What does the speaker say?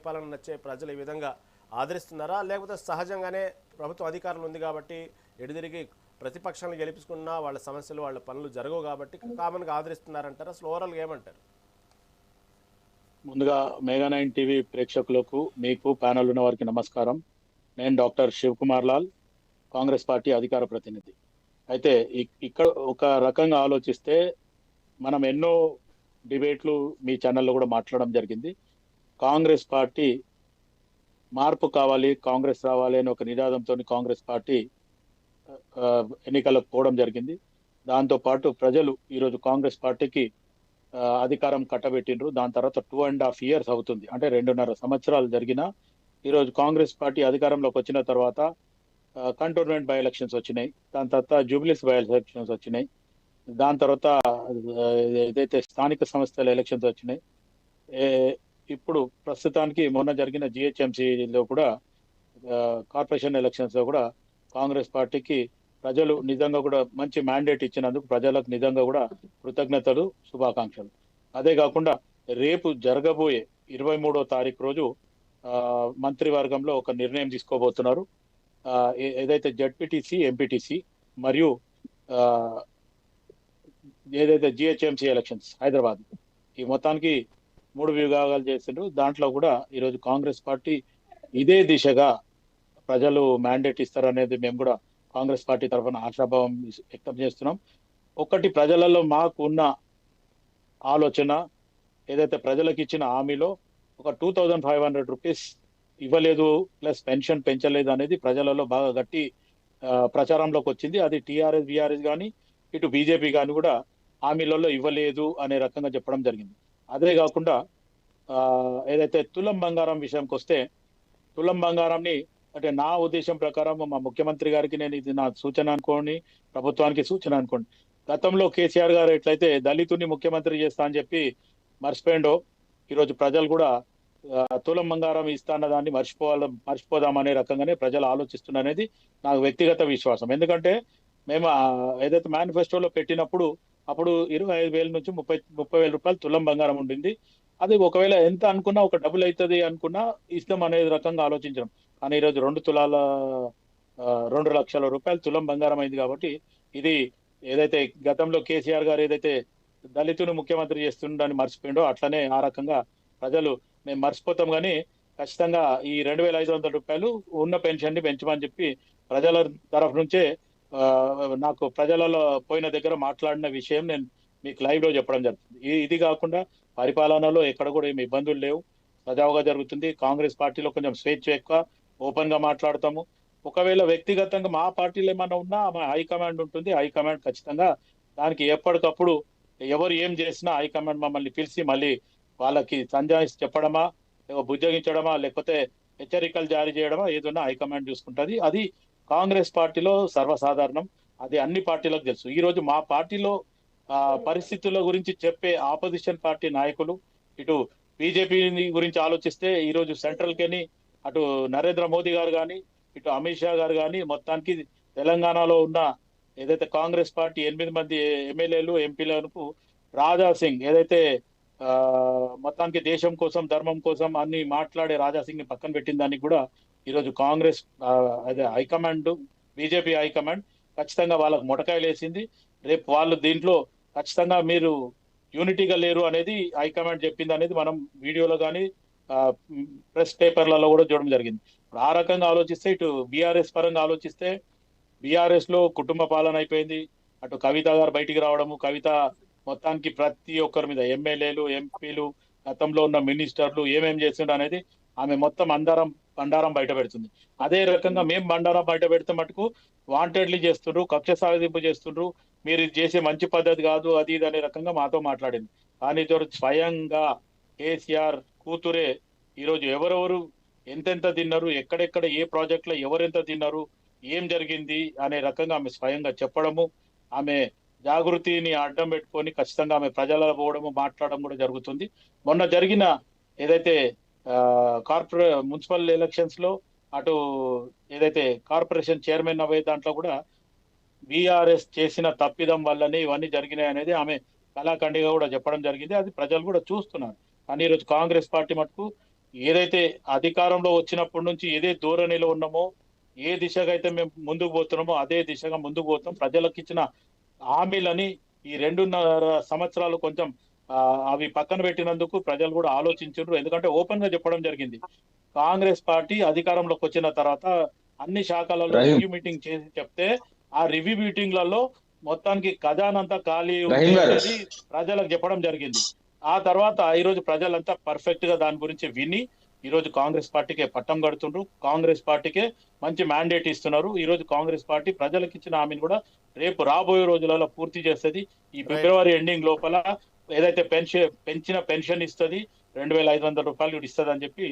పరిపాలన నచ్చే ప్రజలు ఈ విధంగా ఆదరిస్తున్నారా, లేకపోతే సహజంగానే ప్రభుత్వం అధికారంలో ఉంది కాబట్టి ఎడిదిరిగి ప్రతిపక్షాలను గెలిపించుకున్నా వాళ్ళ సమస్యలు వాళ్ళ పనులు జరగవు కాబట్టి కామన్గా ఆదరిస్తున్నారంటారా? అసలు ఓవరాల్గా ఏమంటారు? ముందుగా మెగా 9 టీవీ ప్రేక్షకులకు, మీకు ప్యానల్ ఉన్న వారికి నమస్కారం. నేను డాక్టర్ శివ్ కుమార్ లాల్, కాంగ్రెస్ పార్టీ అధికార ప్రతినిధి. అయితే ఇక్కడ ఒక రకంగా ఆలోచిస్తే మనం ఎన్నో డిబేట్లు మీ ఛానల్లో కూడా మాట్లాడడం జరిగింది. కాంగ్రెస్ పార్టీ మార్పు కావాలి, కాంగ్రెస్ రావాలి అని ఒక నినాదంతో కాంగ్రెస్ పార్టీ ఎన్నికలకు పోవడం జరిగింది. దాంతో పాటు ప్రజలు ఈరోజు కాంగ్రెస్ పార్టీకి అధికారం కట్టబెట్టిండ్రు. దాని తర్వాత 2.5 years అవుతుంది, అంటే 2.5 సంవత్సరాలు జరిగిన ఈరోజు కాంగ్రెస్ పార్టీ అధికారంలోకి వచ్చిన తర్వాత కంటోన్మెంట్ బై ఎలక్షన్స్ వచ్చినాయి, దాని తర్వాత జూబ్లీస్ బై ఎలక్షన్స్ వచ్చినాయి, దాని తర్వాత ఏదైతే స్థానిక సంస్థల ఎలక్షన్స్ వచ్చినాయి, ఇప్పుడు ప్రస్తుతానికి మొన్న జరిగిన జిహెచ్ఎంసీలో కూడా కార్పొరేషన్ ఎలక్షన్స్ లో కూడా కాంగ్రెస్ పార్టీకి ప్రజలు నిజంగా కూడా మంచి మ్యాండేట్ ఇచ్చినందుకు ప్రజలకు నిజంగా కూడా కృతజ్ఞతలు, శుభాకాంక్షలు. అదే కాకుండా రేపు జరగబోయే 23వ తారీఖు రోజు మంత్రివర్గంలో ఒక నిర్ణయం తీసుకోబోతున్నారు. ఏదైతే జడ్పీటీసీ, ఎంపీటీసీ మరియు ఏదైతే జిహెచ్ఎంసీ ఎలక్షన్స్ హైదరాబాద్, ఈ మొత్తానికి 3 విభాగాలు చేసిండ్రు. దాంట్లో కూడా ఈరోజు కాంగ్రెస్ పార్టీ ఇదే దిశగా ప్రజలు మ్యాండేట్ ఇస్తారనేది మేము కూడా కాంగ్రెస్ పార్టీ తరఫున ఆశాభావం వ్యక్తం చేస్తున్నాం. ఒకటి, ప్రజలలో మాకు ఉన్న ఆలోచన ఏదైతే ప్రజలకు ఇచ్చిన హామీలో ఒక 2500 రూపీస్ ఇవ్వలేదు, ప్లస్ పెన్షన్ పెంచలేదు అనేది ప్రజలలో బాగా గట్టి ప్రచారంలోకి వచ్చింది. అది టీఆర్ఎస్, బీఆర్ఎస్ కానీ ఇటు బీజేపీ కానీ కూడా హామీలలో ఇవ్వలేదు అనే రకంగా చెప్పడం జరిగింది. అదే కాకుండా ఏదైతే తులం బంగారం విషయంకి వస్తే, తులం బంగారంని అంటే నా ఉద్దేశం ప్రకారం మా ముఖ్యమంత్రి గారికి నేను ఇది నా సూచన అనుకోండి, ప్రభుత్వానికి సూచన అనుకోండి. గతంలో కేసీఆర్ గారు ఎట్లయితే దళితుని ముఖ్యమంత్రి చేస్తా అని చెప్పి మర్చిపోయిండో, ఈరోజు ప్రజలు కూడా తులం బంగారం ఇస్తాన్న దాన్ని మర్చిపోదామనే రకంగానే ప్రజలు ఆలోచిస్తున్నది నాకు వ్యక్తిగత విశ్వాసం. ఎందుకంటే మేము ఏదైతే మేనిఫెస్టోలో పెట్టినప్పుడు అప్పుడు 25,000 నుంచి 30,000 రూపాయలు తులం బంగారం ఉండింది. అది ఒకవేళ ఎంత అనుకున్నా ఒక డబుల్ అవుతుంది అనుకున్నా ఇష్టం అనేది రకంగా ఆలోచించడం. కానీ ఈరోజు 2 లక్షల రూపాయలు తులం బంగారం అయింది. కాబట్టి ఇది ఏదైతే గతంలో కేసీఆర్ గారు ఏదైతే దళితుని ముఖ్యమంత్రి చేస్తుండని మర్చిపోయిండో, అట్లనే ఆ రకంగా ప్రజలు మేము మర్చిపోతాం. కానీ ఖచ్చితంగా ఈ 2,500 రూపాయలు ఉన్న పెన్షన్ ని పెంచమని చెప్పి ప్రజల తరఫు నుంచే నాకు ప్రజలలో పోయిన దగ్గర మాట్లాడిన విషయం నేను మీకు లైవ్ లో చెప్పడం జరుగుతుంది. ఇది కాకుండా పరిపాలనలో ఎక్కడ కూడా ఏమి ఇబ్బందులు లేవు, సజావుగా జరుగుతుంది. కాంగ్రెస్ పార్టీలో కొంచెం స్వేచ్ఛ ఎక్కువ, ఓపెన్ గా మాట్లాడతాము. ఒకవేళ వ్యక్తిగతంగా మా పార్టీలో ఏమన్నా ఉన్నా మా హైకమాండ్ ఉంటుంది. హైకమాండ్ ఖచ్చితంగా దానికి ఎప్పటికప్పుడు ఎవరు ఏం చేసినా హైకమాండ్ మమ్మల్ని పిలిచి మళ్ళీ వాళ్ళకి సంజాయిషి చెప్పడమా, బుజ్జగించడమా, లేకపోతే హెచ్చరికలు జారీ చేయడమా ఏదన్నా హైకమాండ్ చూసుకుంటుంది. అది కాంగ్రెస్ పార్టీలో సర్వసాధారణం, అది అన్ని పార్టీలకు తెలుసు. ఈ రోజు మా పార్టీలో పరిస్థితుల గురించి చెప్పే ఆపోజిషన్ పార్టీ నాయకులు ఇటు బీజేపీ గురించి ఆలోచిస్తే ఈ రోజు సెంట్రల్ కెని అటు నరేంద్ర మోదీ గారు కానీ ఇటు అమిత్ షా గారు కానీ మొత్తానికి తెలంగాణలో ఉన్న ఏదైతే కాంగ్రెస్ పార్టీ 8 మంది ఎమ్మెల్యేలు, ఎంపీలకు రాజా సింగ్ ఏదైతే మొత్తానికి దేశం కోసం, ధర్మం కోసం అన్ని మాట్లాడే రాజా సింగ్ ని పక్కన పెట్టిన దానికి కూడా ఈరోజు కాంగ్రెస్ అదే హైకమాండ్, బీజేపీ హైకమాండ్ ఖచ్చితంగా వాళ్ళకు మొటకాయలు వేసింది. రేపు వాళ్ళు దీంట్లో ఖచ్చితంగా మీరు యూనిటీగా లేరు అనేది హైకమాండ్ చెప్పింది అనేది మనం వీడియోలో కానీ ప్రెస్ పేపర్లలో కూడా చూడడం జరిగింది. ఆ రకంగా ఆలోచిస్తే ఇటు బీఆర్ఎస్ పరంగా ఆలోచిస్తే బీఆర్ఎస్ లో కుటుంబ పాలన అయిపోయింది. అటు కవిత గారు బయటికి రావడము, కవిత మొత్తానికి ప్రతి ఒక్కరి మీద ఎమ్మెల్యేలు, ఎంపీలు, గతంలో ఉన్న మినిస్టర్లు ఏమేం చేస్తుండ అనేది ఆమె మొత్తం బండారం బయట పెడుతుంది. అదే రకంగా మేము బండారం బయట పెడితే మటుకు వాంటెడ్లీ చేస్తుండ్రు, కక్ష సాధింపు చేస్తుండ్రు, మీరు ఇది చేసే మంచి పద్ధతి కాదు, అది ఇది అనే రకంగా మాతో మాట్లాడింది. కానీ స్వయంగా కేసీఆర్ కూతురే ఈరోజు ఎవరెవరు ఎంతెంత తిన్నారు, ఎక్కడెక్కడ ఏ ప్రాజెక్ట్ లో ఎవరెంత తిన్నారు, ఏం జరిగింది అనే రకంగా ఆమె స్వయంగా చెప్పడము, ఆమె జాగృతిని అడ్డం పెట్టుకొని ఖచ్చితంగా ఆమె ప్రజల పోవడము, మాట్లాడడం కూడా జరుగుతుంది. మొన్న జరిగిన ఏదైతే మున్సిపల్ ఎలక్షన్స్ లో అటు ఏదైతే కార్పొరేషన్ చైర్మన్ అవే దాంట్లో కూడా బీఆర్ఎస్ చేసిన తప్పిదం వల్లనే ఇవన్నీ జరిగినాయి అనేది ఆమె కళాఖండిగా కూడా చెప్పడం జరిగింది. అది ప్రజలు కూడా చూస్తున్నారు. కానీ ఈరోజు కాంగ్రెస్ పార్టీ మటుకు ఏదైతే అధికారంలో వచ్చినప్పటి నుంచి ఏదే ధోరణిలో ఉన్నామో, ఏ దిశగా అయితే మేము ముందుకు పోతున్నామో అదే దిశగా ముందుకు పోతాం. ప్రజలకు ఇచ్చిన హామీలని ఈ 2.5 సంవత్సరాలు కొంచెం అవి పక్కన పెట్టినందుకు ప్రజలు కూడా ఆలోచించారు. ఎందుకంటే ఓపెన్ గా చెప్పడం జరిగింది. కాంగ్రెస్ పార్టీ అధికారంలోకి వచ్చిన తర్వాత అన్ని శాఖలలో రహీం రివ్యూ మీటింగ్ చేసి చెప్తే ఆ రివ్యూ మీటింగ్లలో మొత్తానికి ఖజానంతా ఖాళీ ఉంది రహీం గారు అనేది ప్రజలకు చెప్పడం జరిగింది. ఆ తర్వాత ఈరోజు ప్రజలంతా పర్ఫెక్ట్ గా దాని గురించి విని ఈరోజు కాంగ్రెస్ పార్టీకే పట్టం కడుతుండ్రు. కాంగ్రెస్ పార్టీకే మంచి మ్యాండేట్ ఇస్తున్నారు. ఈ రోజు కాంగ్రెస్ పార్టీ ప్రజలకు ఇచ్చిన హామీని కూడా రేపు రాబోయే రోజులలో పూర్తి చేస్తుంది. ఈ రైట్. ఫిబ్రవరి ఎండింగ్ లోపల ఏదైతే పెన్షన్ ఇస్తుంది, 2,500 రూపాయలు ఇస్తుంది అని చెప్పి